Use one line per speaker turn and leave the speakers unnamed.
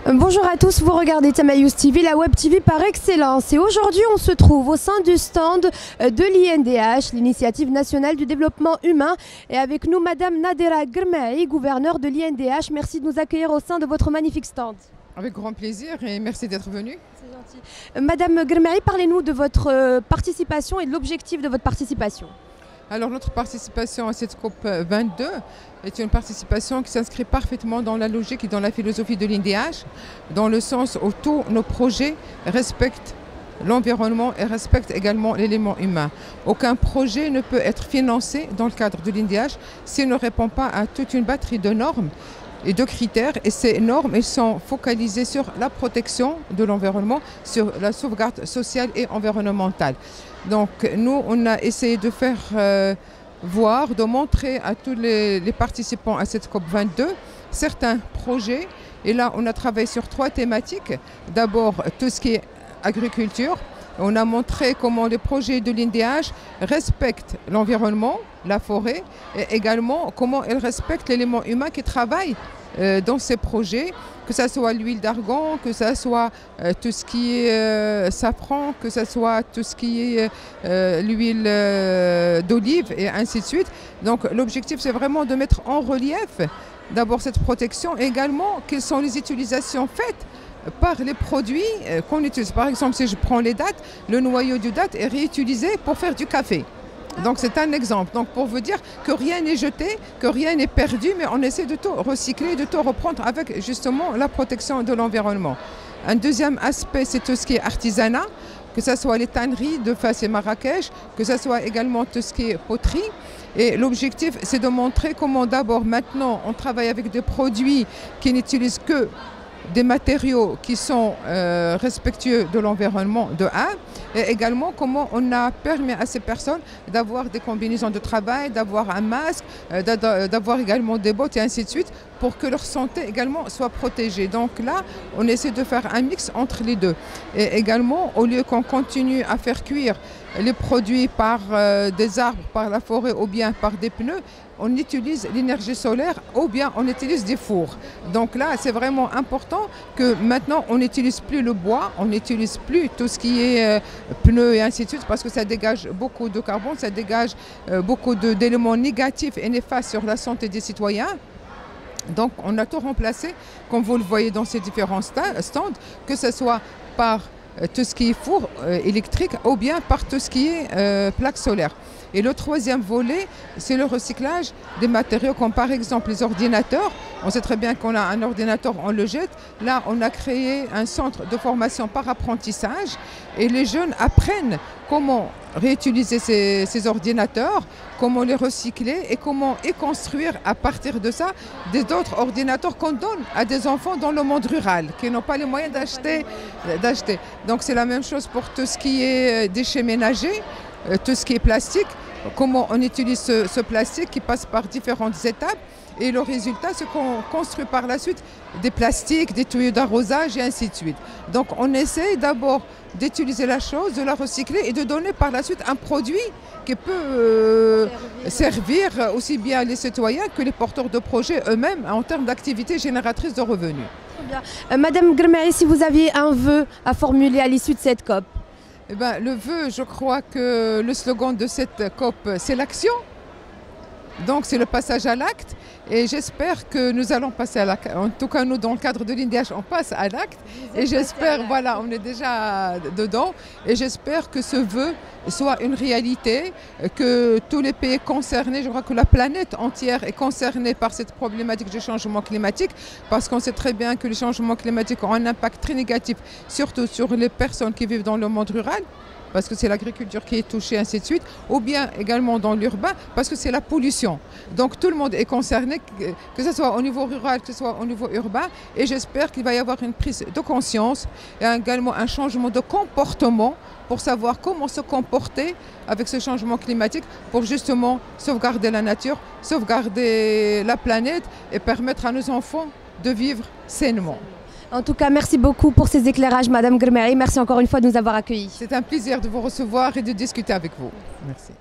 Bonjour à tous, vous regardez Tamayouz TV, la web TV par excellence. Et aujourd'hui, on se trouve au sein du stand de l'INDH, l'Initiative nationale du développement humain. Et avec nous, Madame Nadera Grmaï, gouverneure de l'INDH. Merci de nous accueillir au sein de votre magnifique stand.
Avec grand plaisir et merci d'être venue.
C'est gentil. Madame Grmaï, parlez-nous de votre participation et de l'objectif de votre participation.
Alors notre participation à cette COP 22 est une participation qui s'inscrit parfaitement dans la logique et dans la philosophie de l'INDH, dans le sens où tous nos projets respectent l'environnement et respectent également l'élément humain. Aucun projet ne peut être financé dans le cadre de l'INDH s'il ne répond pas à toute une batterie de normes et de critères, et ces normes elles sont focalisées sur la protection de l'environnement, sur la sauvegarde sociale et environnementale. Donc nous, on a essayé de faire voir, de montrer à tous les participants à cette COP 22 certains projets. Et là, on a travaillé sur 3 thématiques. D'abord, tout ce qui est agriculture. On a montré comment les projets de l'INDH respectent l'environnement, la forêt, et également comment ils respectent l'élément humain qui travaille dans ces projets, que ce soit l'huile d'argan, que ce soit tout ce qui est safran, que ce soit tout ce qui est l'huile d'olive et ainsi de suite. Donc l'objectif, c'est vraiment de mettre en relief d'abord cette protection et également quelles sont les utilisations faites par les produits qu'on utilise. Par exemple, si je prends les dattes, le noyau du date est réutilisé pour faire du café. Donc c'est un exemple. Donc pour vous dire que rien n'est jeté, que rien n'est perdu, mais on essaie de tout recycler, de tout reprendre avec justement la protection de l'environnement. Un deuxième aspect, c'est tout ce qui est artisanat, que ce soit les tanneries de Fès et Marrakech, que ce soit également tout ce qui est poterie. Et l'objectif, c'est de montrer comment d'abord maintenant on travaille avec des produits qui n'utilisent que des matériaux qui sont respectueux de l'environnement de 1, et également comment on a permis à ces personnes d'avoir des combinaisons de travail, d'avoir un masque, d'avoir également des bottes et ainsi de suite pour que leur santé également soit protégée. Donc là, on essaie de faire un mix entre les deux. Et également, au lieu qu'on continue à faire cuire les produits par des arbres, par la forêt ou bien par des pneus, on utilise l'énergie solaire ou bien on utilise des fours. Donc là, c'est vraiment important que maintenant, on n'utilise plus le bois, on n'utilise plus tout ce qui est pneus et ainsi de suite parce que ça dégage beaucoup de carbone, ça dégage beaucoup d'éléments négatifs et néfastes sur la santé des citoyens. Donc on a tout remplacé, comme vous le voyez dans ces différents stands, que ce soit par tout ce qui est four électrique ou bien par tout ce qui est plaques solaires. Et le troisième volet, c'est le recyclage des matériaux comme par exemple les ordinateurs. On sait très bien qu'on a un ordinateur, on le jette. Là, on a créé un centre de formation par apprentissage et les jeunes apprennent comment réutiliser ces ordinateurs, comment les recycler et comment y construire à partir de ça d'autres ordinateurs qu'on donne à des enfants dans le monde rural qui n'ont pas les moyens d'acheter. Donc c'est la même chose pour tout ce qui est déchets ménagers, tout ce qui est plastique, comment on utilise ce plastique qui passe par différentes étapes et le résultat c'est qu'on construit par la suite des plastiques, des tuyaux d'arrosage et ainsi de suite. Donc on essaie d'abord d'utiliser la chose, de la recycler et de donner par la suite un produit qui peut servir aussi bien les citoyens que les porteurs de projets eux-mêmes en termes d'activités génératrices de revenus.
Très bien. Madame Grmaï, si vous aviez un vœu à formuler à l'issue de cette COP?
Eh bien, le vœu, je crois que le slogan de cette COP, c'est l'action. Donc c'est le passage à l'acte et j'espère que nous allons passer à l'acte. En tout cas, nous, dans le cadre de l'INDH, on passe à l'acte et j'espère, voilà, on est déjà dedans et j'espère que ce vœu soit une réalité, que tous les pays concernés, je crois que la planète entière est concernée par cette problématique du changement climatique parce qu'on sait très bien que les changements climatiques ont un impact très négatif, surtout sur les personnes qui vivent dans le monde rural, parce que c'est l'agriculture qui est touchée, ainsi de suite, ou bien également dans l'urbain, parce que c'est la pollution. Donc tout le monde est concerné, que ce soit au niveau rural, que ce soit au niveau urbain, et j'espère qu'il va y avoir une prise de conscience et également un changement de comportement pour savoir comment se comporter avec ce changement climatique pour justement sauvegarder la nature, sauvegarder la planète et permettre à nos enfants de vivre sainement.
En tout cas, merci beaucoup pour ces éclairages, Madame Grmaï. Merci encore une fois de nous avoir accueillis.
C'est un plaisir de vous recevoir et de discuter avec vous. Merci.